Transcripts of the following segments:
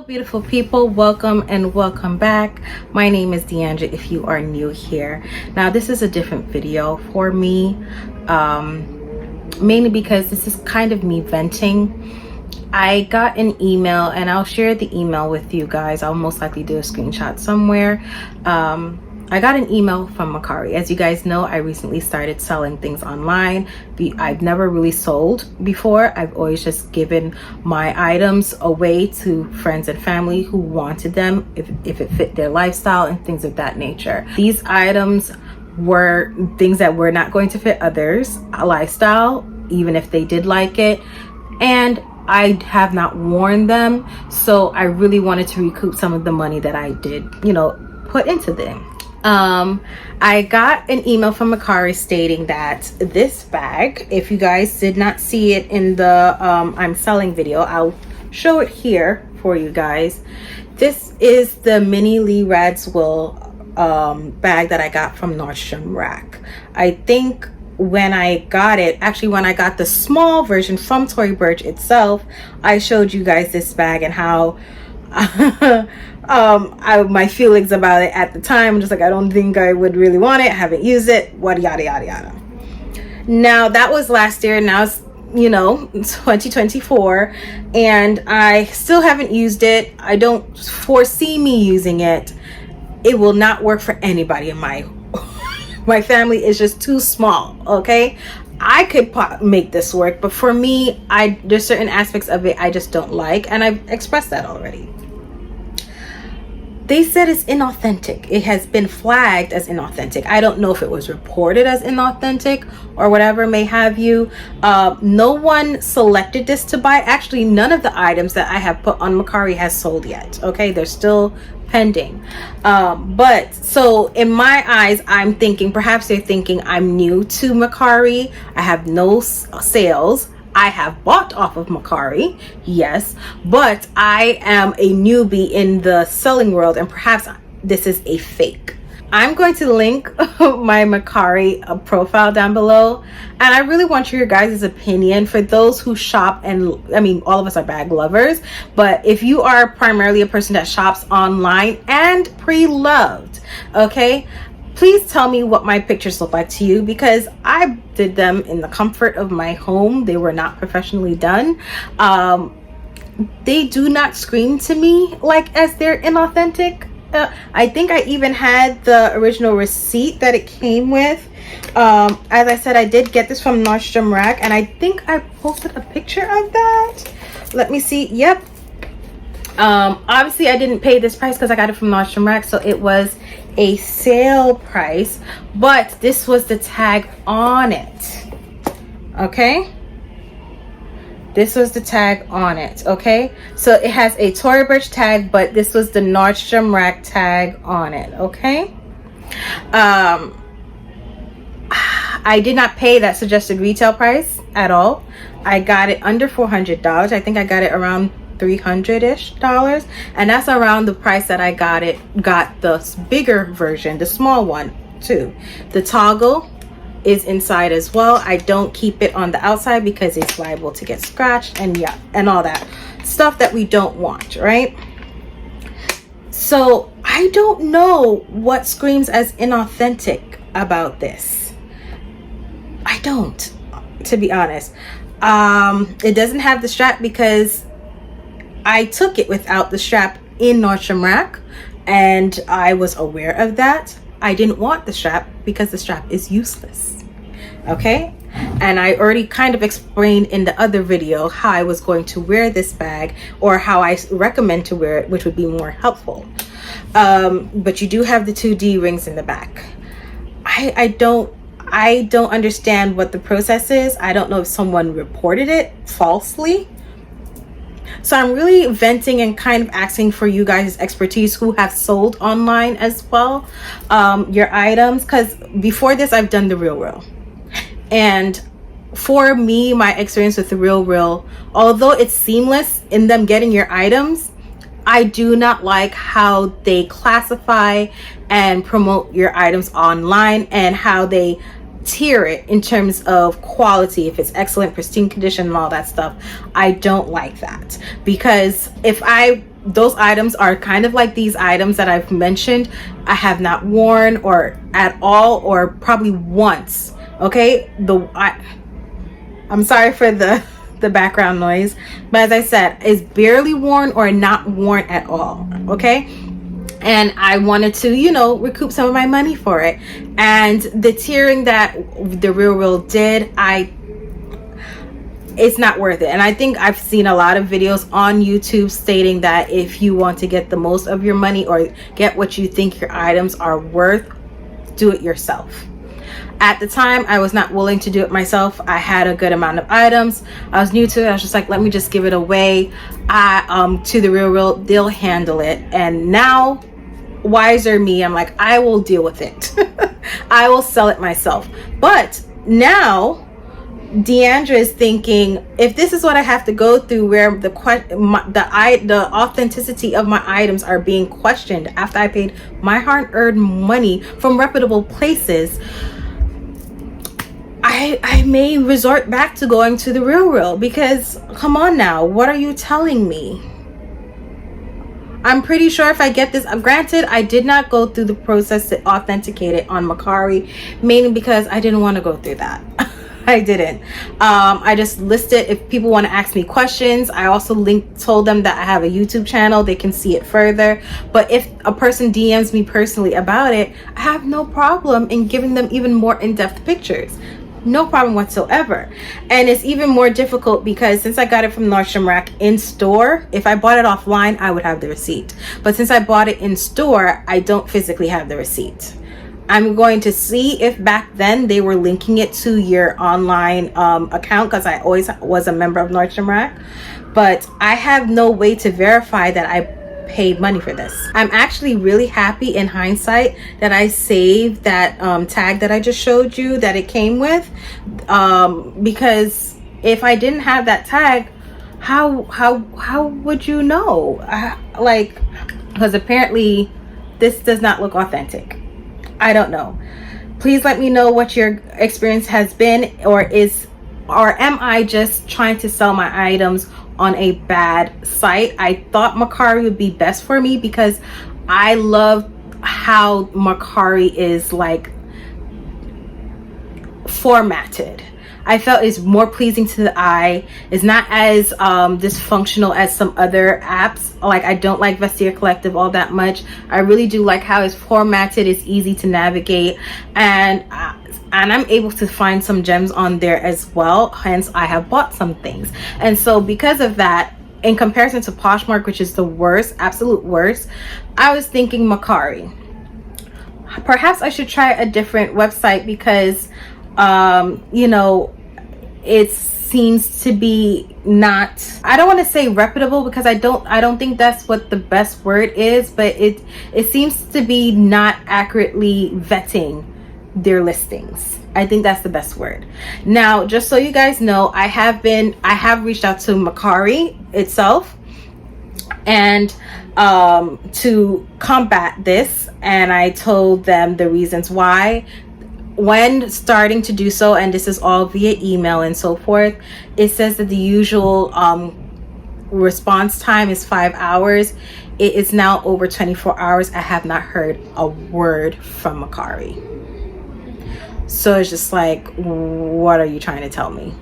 Beautiful people, welcome and welcome back. My name is Deandra if you are new here. Now this is a different video for me, mainly because this is kind of me venting. I got an email and I'll share the email with you guys. I'll most likely do a screenshot somewhere. I got an email from Mercari. As you guys know, I recently started selling things online. I've never really sold before. I've always just given my items away to friends and family who wanted them if it fit their lifestyle and things of that nature. These items were things that were not going to fit others' lifestyle, even if they did like it. And I have not worn them, so I really wanted to recoup some of the money that I did, put into them. I got an email from Mercari stating that this bag, if you guys did not see it in the I'm selling video, I'll show it here for you guys. This is the mini Lee Radziwill bag that I got from Nordstrom Rack. I think when I got it, actually when I got the small version from Tory Burch itself, I showed you guys this bag and how my feelings about it at the time. Just like, I don't think I would really want it, I haven't used it, what yada yada yada. Now that was last year. Now it's 2024 and I still haven't used it. I don't foresee me using it. It will not work for anybody in my family is just too small. Okay, I could make this work, but for me, there's certain aspects of it I just don't like, and I've expressed that already. They said it's inauthentic. It has been flagged as inauthentic. I don't know if it was reported as inauthentic or whatever may have you. No one selected this to buy. Actually, none of the items that I have put on Mercari has sold yet. Okay, they're still pending. But so in my eyes, I'm thinking perhaps they're thinking I'm new to Mercari. I have no sales. I have bought off of Mercari, yes, but I am a newbie in the selling world and perhaps this is a fake. I'm going to link my Mercari profile down below, and I really want your guys' opinion for those who shop. And I mean, all of us are bag lovers, but if you are primarily a person that shops online and pre-loved, okay, please tell me what my pictures look like to you, because I did them in the comfort of my home. They were not professionally done. They do not scream to me like as they're inauthentic. I think I even had the original receipt that it came with. As I said, I did get this from Nordstrom Rack, and I think I posted a picture of that. Let me see. Yep. Obviously I didn't pay this price because I got it from Nordstrom Rack, so it was a sale price, but this was the tag on it. Okay, this was the tag on it. Okay, so it has a Tory Burch tag, but this was the Nordstrom Rack tag on it. Okay, I did not pay that suggested retail price at all. I got it under $400. I think I got it around $300-ish, and that's around the price that I got the bigger version, the small one too. The toggle is inside as well. I don't keep it on the outside because it's liable to get scratched and all that stuff that we don't want, right? So I don't know what screams as inauthentic about this. I don't, to be honest. It doesn't have the strap because I took it without the strap in Nordstrom Rack, and I was aware of that. I didn't want the strap because the strap is useless. Okay, and I already kind of explained in the other video how I was going to wear this bag, or how I recommend to wear it, which would be more helpful. But you do have the 2D rings in the back. I don't understand what the process is. I don't know if someone reported it falsely. So I'm really venting and kind of asking for you guys' expertise who have sold online as well, your items, because before this I've done the Real. And for me, my experience with the Real, although it's seamless in them getting your items, I do not like how they classify and promote your items online and how they tier it in terms of quality, if it's excellent, pristine condition and all that stuff. I don't like that, because if I those items are kind of like these items that I've mentioned. I have not worn or at all, or probably once. Okay, I'm sorry for the background noise, but as I said, it's barely worn or not worn at all. Okay, and I wanted to, you know, recoup some of my money for it. And the tiering that the Real did, it's not worth it. And I think I've seen a lot of videos on YouTube stating that if you want to get the most of your money or get what you think your items are worth, do it yourself. At the time, I was not willing to do it myself. I had a good amount of items. I was new to it. I was just like, let me just give it away to the Real. They'll handle it. And now, wiser me, I'm like, I will deal with it. I will sell it myself. But now Deandra is thinking, if this is what I have to go through, where the authenticity of my items are being questioned after I paid my hard-earned money from reputable places, I may resort back to going to the Real, because come on now, what are you telling me? I'm pretty sure if I get this, granted, I did not go through the process to authenticate it on Mercari, mainly because I didn't want to go through that. I didn't. I just listed if people want to ask me questions. I also told them that I have a YouTube channel. They can see it further. But if a person DMs me personally about it, I have no problem in giving them even more in-depth pictures. No problem whatsoever. And it's even more difficult because since I got it from Nordstrom Rack in store, if I bought it offline, I would have the receipt. But since I bought it in store, I don't physically have the receipt. I'm going to see if back then they were linking it to your online account, because I always was a member of Nordstrom Rack. But I have no way to verify that I paid money for this. I'm actually really happy in hindsight that I saved that tag that I just showed you that it came with, because if I didn't have that tag, how would you know? Because apparently this does not look authentic. I don't know. Please let me know what your experience has been, or am I just trying to sell my items on a bad site? I thought Mercari would be best for me because I love how Mercari is like formatted. I felt it's more pleasing to the eye. It's not as dysfunctional as some other apps. Like, I don't like Vestiaire Collective all that much. I really do like how it's formatted. It's easy to navigate, and I'm able to find some gems on there as well. Hence, I have bought some things. And so because of that, in comparison to Poshmark, which is the worst, absolute worst, I was thinking Mercari. Perhaps I should try a different website because you know, it seems to be not, I don't want to say reputable, because I don't think that's what the best word is, but it seems to be not accurately vetting their listings. I think that's the best word. Now, just so you guys know, I have reached out to Mercari itself and to combat this, and I told them the reasons why. When starting to do so, and this is all via email and so forth, it says that the usual response time is 5 hours. It is now over 24 hours. I have not heard a word from Mercari. So it's just like, what are you trying to tell me?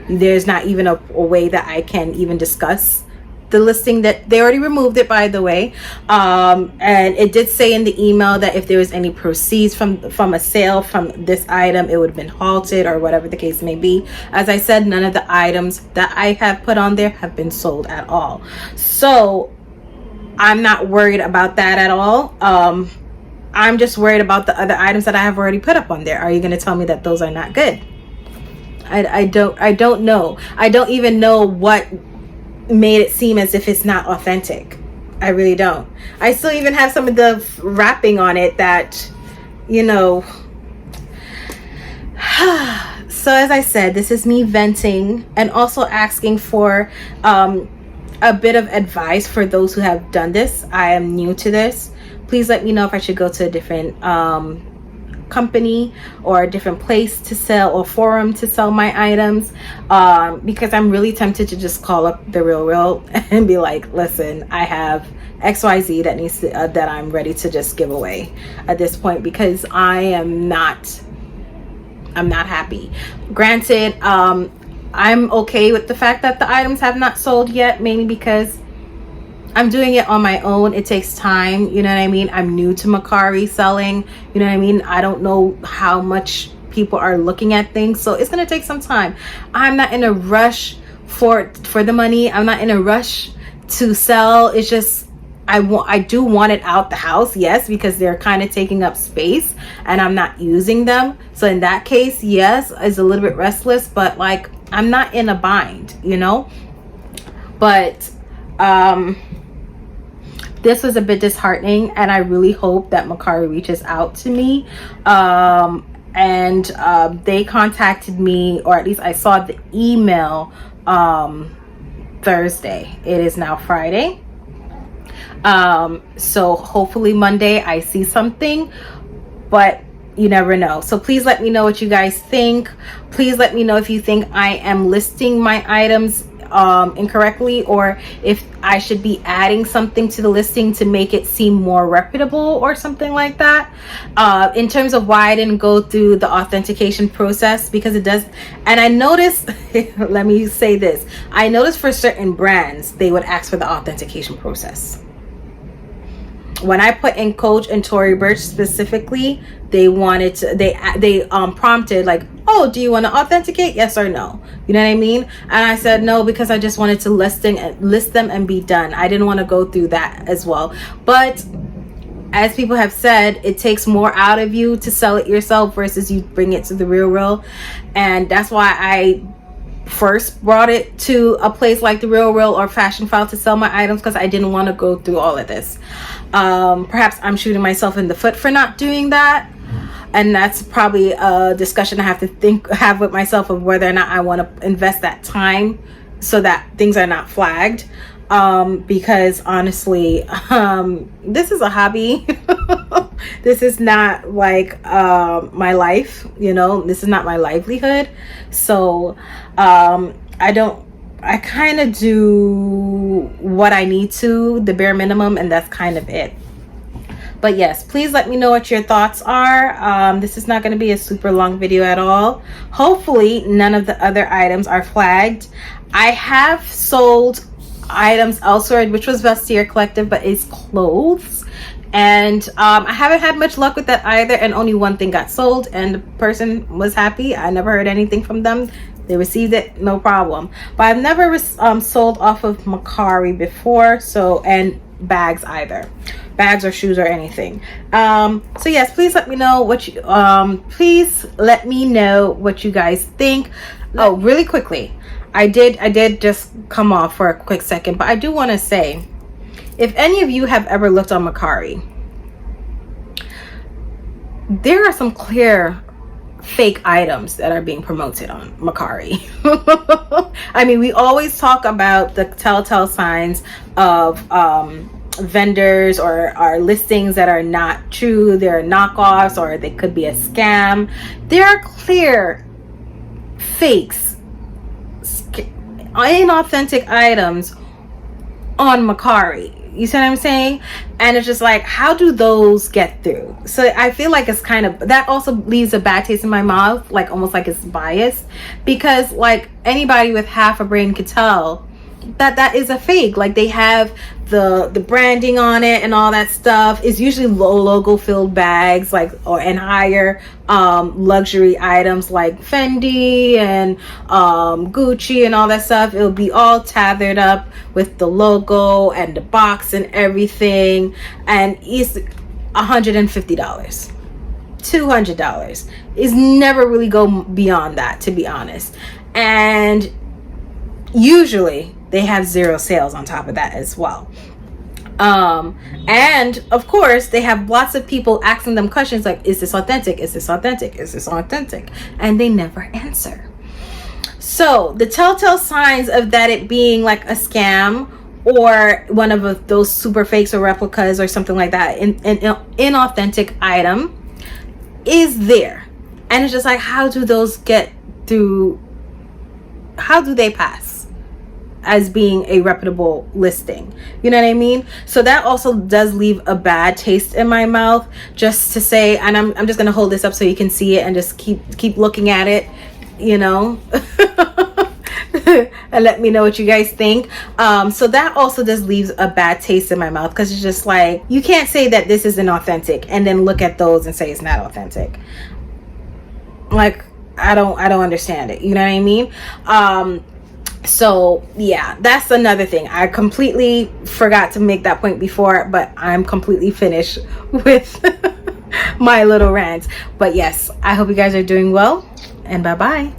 There's not even a way that I can even discuss the listing. That they already removed it, by the way, and it did say in the email that if there was any proceeds from a sale from this item, it would have been halted or whatever the case may be. As I said, none of the items that I have put on there have been sold at all, so I'm not worried about that at all. I'm just worried about the other items that I have already put up on there. Are you going to tell me that those are not good? I don't know. I don't even know what made it seem as if it's not authentic. I really don't. I still even have some of the wrapping on it that, you know. So as I said, this is me venting and also asking for a bit of advice for those who have done this. I am new to this. Please let me know if I should go to a different company or a different place to sell or forum to sell my items, because I'm really tempted to just call up the Real and be like, listen, I have XYZ that needs to, that I'm ready to just give away at this point, because I'm not happy. Granted, I'm okay with the fact that the items have not sold yet, mainly because I'm doing it on my own. It takes time, you know what I mean? I'm new to Mercari selling, you know what I mean? I don't know how much people are looking at things, so it's gonna take some time. I'm not in a rush for the money. I'm not in a rush to sell. It's just I do want it out the house, yes, because they're kind of taking up space and I'm not using them. So in that case, yes, it's a little bit restless, but like I'm not in a bind, you know? But this was a bit disheartening, and I really hope that Mercari reaches out to me. They contacted me, or at least I saw the email Thursday. It is now Friday. So hopefully Monday I see something, but you never know. So please let me know what you guys think. Please let me know if you think I am listing my items incorrectly, or if I should be adding something to the listing to make it seem more reputable or something like that. In terms of why I didn't go through the authentication process, because it does, and I noticed let me say this, I noticed for certain brands they would ask for the authentication process. When I put in Coach and Tory Burch specifically, they wanted to, they prompted like, oh, do you want to authenticate, yes or no? You know what I mean? And I said no, because I just wanted to list them and be done. I didn't want to go through that as well. But as people have said, it takes more out of you to sell it yourself versus you bring it to the Real. And that's why I first brought it to a place like the Real or Fashion File to sell my items, because I didn't want to go through all of this. Perhaps I'm shooting myself in the foot for not doing that, and that's probably a discussion I have to have with myself of whether or not I want to invest that time so that things are not flagged. Because honestly, this is a hobby. This is not like my life, you know, this is not my livelihood. So I kind of do what I need to, the bare minimum, and that's kind of it. But yes, please let me know what your thoughts are. This is not going to be a super long video at all. Hopefully none of the other items are flagged. I have sold items elsewhere, which was Vestiaire Collective, but it's clothes, and I haven't had much luck with that either, and only one thing got sold and the person was happy. I never heard anything from them. They received it, no problem. But I've never sold off of Mercari before, so, and bags either, bags or shoes or anything. So yes, please let me know what you please let me know what you guys think. Oh, really quickly, I did just come off for a quick second, but I do want to say, if any of you have ever looked on Mercari, there are some clear fake items that are being promoted on Mercari. I mean, we always talk about the telltale signs of vendors or listings that are not true, they're knockoffs, or they could be a scam. There are clear fakes, inauthentic items on Mercari. You see what I'm saying? And it's just like, how do those get through? So I feel like it's kind of, that also leaves a bad taste in my mouth, like almost like it's biased, because like anybody with half a brain could tell that that is a fake. Like they have the branding on it and all that stuff. It's usually logo filled bags, like, and higher luxury items like Fendi and Gucci and all that stuff. It'll be all tethered up with the logo and the box and everything, and it's $150, $200. It's never really go beyond that, to be honest. And usually they have zero sales on top of that as well. And of course they have lots of people asking them questions like, is this authentic? Is this authentic? Is this authentic? And they never answer. So the telltale signs of that it being like a scam or one of those super fakes or replicas or something like that, an inauthentic item, is there. And it's just like, how do those get through? How do they pass as being a reputable listing? You know what I mean? So that also does leave a bad taste in my mouth, just to say. And I'm just gonna hold this up so you can see it and just keep looking at it, you know. And let me know what you guys think. So that also just leaves a bad taste in my mouth, because it's just like, you can't say that this isn't authentic and then look at those and say it's not authentic. Like, I don't understand it, you know what I mean? So yeah, that's another thing. I completely forgot to make that point before, but I'm completely finished with my little rant. But yes, I hope you guys are doing well, and bye bye.